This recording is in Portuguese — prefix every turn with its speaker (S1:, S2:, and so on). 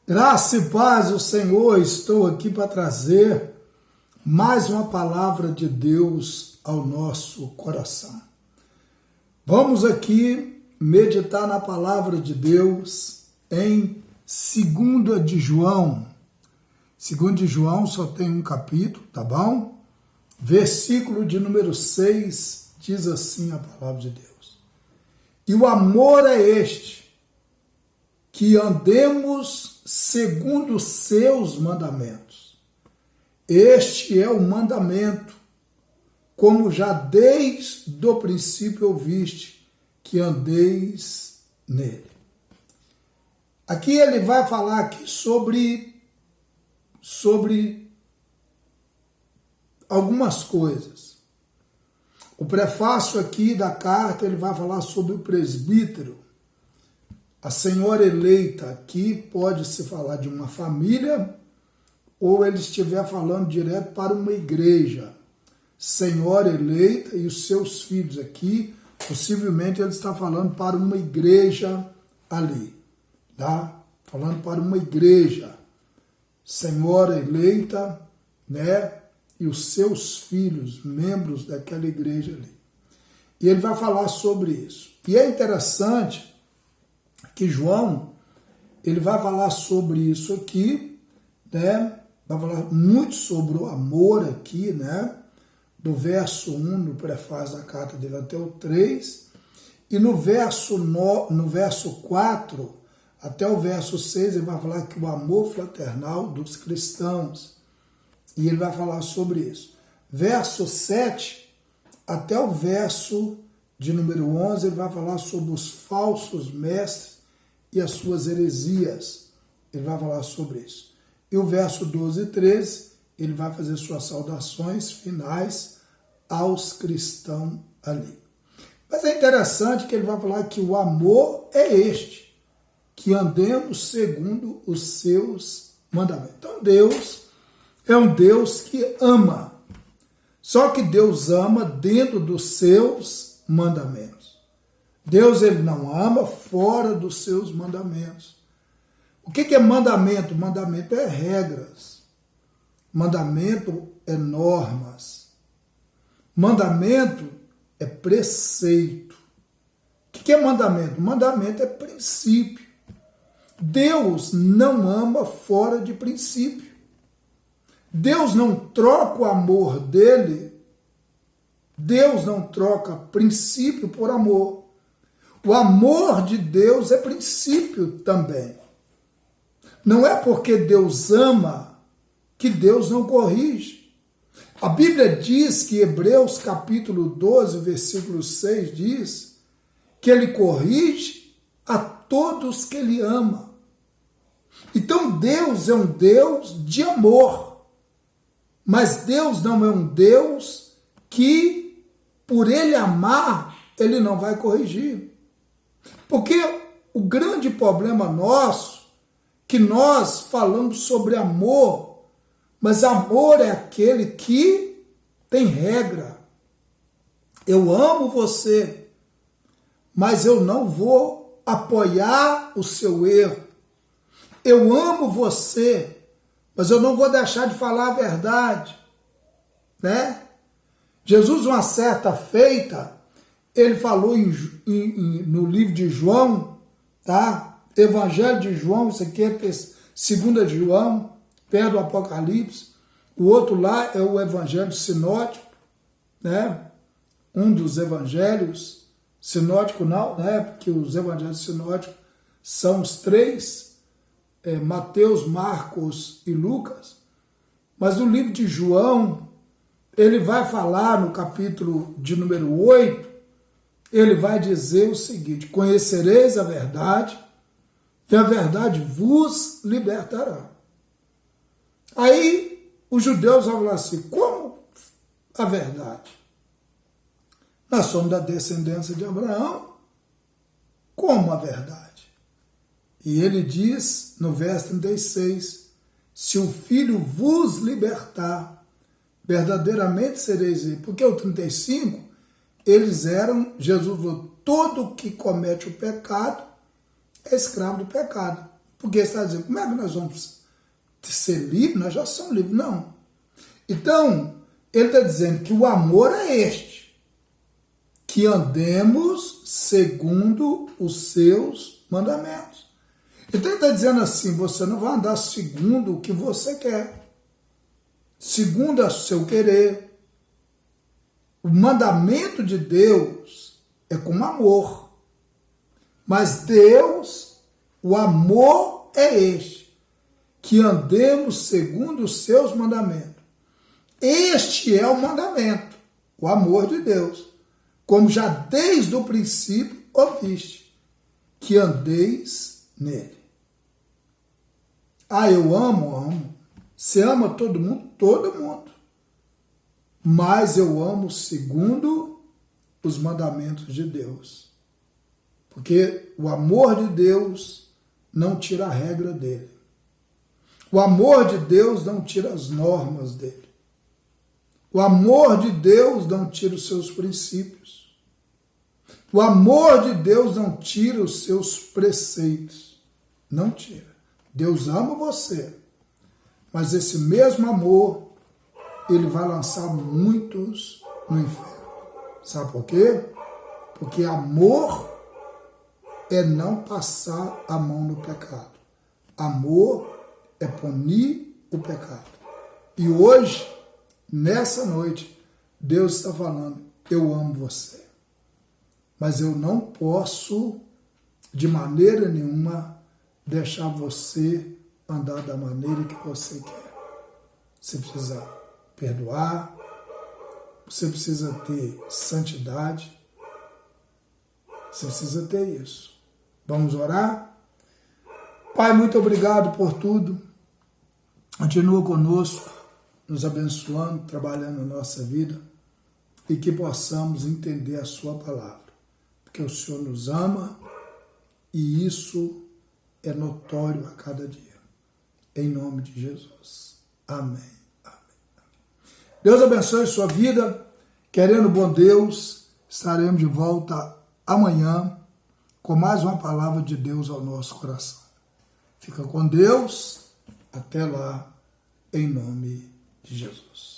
S1: Graça e paz do Senhor, estou aqui para trazer mais uma palavra de Deus ao nosso coração. Vamos aqui meditar na palavra de Deus em 2 de João. 2 de João só tem um capítulo, tá bom? Versículo de número 6 diz assim a palavra de Deus. E o amor é este, que andemos segundo os seus mandamentos. Este é o mandamento, como já desde o princípio ouviste, que andeis nele. Aqui ele vai falar aqui sobre algumas coisas. O prefácio aqui da carta, ele vai falar sobre o presbítero. A senhora eleita aqui pode se falar de uma família ou ele estiver falando direto para uma igreja. Senhora eleita e os seus filhos aqui, possivelmente ele está falando para uma igreja ali, tá? Falando para uma igreja. Senhora eleita, né? E os seus filhos, membros daquela igreja ali. E ele vai falar sobre isso. E é interessante que João, ele vai falar sobre isso aqui, né? Vai falar muito sobre o amor aqui, né? Do verso 1, no prefácio da carta dele, até o 3. E no verso 4, até o verso 6, ele vai falar que o amor fraternal dos cristãos. E ele vai falar sobre isso. Verso 7, até o verso de número 11, ele vai falar sobre os falsos mestres e as suas heresias. Ele vai falar sobre isso. E o verso 12 e 13, ele vai fazer suas saudações finais aos cristãos ali. Mas é interessante que ele vai falar que o amor é este, que andemos segundo os seus mandamentos. Então Deus é um Deus que ama. Só que Deus ama dentro dos seus mandamentos. Deus, ele não ama fora dos seus mandamentos. O que é mandamento? Mandamento é regras. Mandamento é normas. Mandamento é preceito. O que é mandamento? Mandamento é princípio. Deus não ama fora de princípio. Deus não troca o amor dele. Deus não troca princípio por amor. O amor de Deus é princípio também. Não é porque Deus ama que Deus não corrige. A Bíblia diz que Hebreus capítulo 12, versículo 6 diz que ele corrige a todos que ele ama. Então Deus é um Deus de amor. Mas Deus não é um Deus que, por ele amar, ele não vai corrigir. Porque o grande problema nosso, que nós falamos sobre amor, mas amor é aquele que tem regra. Eu amo você, mas eu não vou apoiar o seu erro. Eu amo você, mas eu não vou deixar de falar a verdade, né? Jesus, uma certa feita, ele falou no livro de João, tá? Evangelho de João, isso aqui é 2 de João, perto do Apocalipse. O outro lá é o Evangelho sinótico, né? Um dos evangelhos sinóticos não, né? Porque os evangelhos sinóticos são os 3, Mateus, Marcos e Lucas. Mas no livro de João, ele vai falar no capítulo de número 8, ele vai dizer o seguinte: conhecereis a verdade, e a verdade vos libertará. Aí os judeus vão falar assim: como a verdade? Nós somos da descendência de Abraão. Como a verdade? E ele diz no verso 36, se o Filho vos libertar, verdadeiramente sereis livres. Porque o 35, eles eram, Jesus falou, todo que comete o pecado é escravo do pecado. Porque você está dizendo, como é que nós vamos ser livres? Nós já somos livres. Não. Então, ele está dizendo que o amor é este, que andemos segundo os seus mandamentos. Então ele está dizendo assim, você não vai andar segundo o que você quer, segundo o seu querer. O mandamento de Deus é com amor. Mas Deus, o amor é este, que andemos segundo os seus mandamentos. Este é o mandamento, o amor de Deus, como já desde o princípio ouviste, que andeis nele. Ah, eu amo. Você ama todo mundo? Todo mundo. Mas eu amo segundo os mandamentos de Deus. Porque o amor de Deus não tira a regra dele. O amor de Deus não tira as normas dele. O amor de Deus não tira os seus princípios. O amor de Deus não tira os seus preceitos. Não tira. Deus ama você. Mas esse mesmo amor, ele vai lançar muitos no inferno. Sabe por quê? Porque amor é não passar a mão no pecado. Amor é punir o pecado. E hoje, nessa noite, Deus está falando, eu amo você. Mas eu não posso, de maneira nenhuma, deixar você andar da maneira que você quer. Você precisa perdoar, você precisa ter santidade, você precisa ter isso. Vamos orar? Pai, muito obrigado por tudo. Continua conosco, nos abençoando, trabalhando na nossa vida e que possamos entender a sua palavra. Porque o Senhor nos ama e isso é notório a cada dia. Em nome de Jesus. Amém. Amém. Deus abençoe sua vida. Querendo bom Deus, estaremos de volta amanhã com mais uma palavra de Deus ao nosso coração. Fica com Deus. Até lá, em nome de Jesus.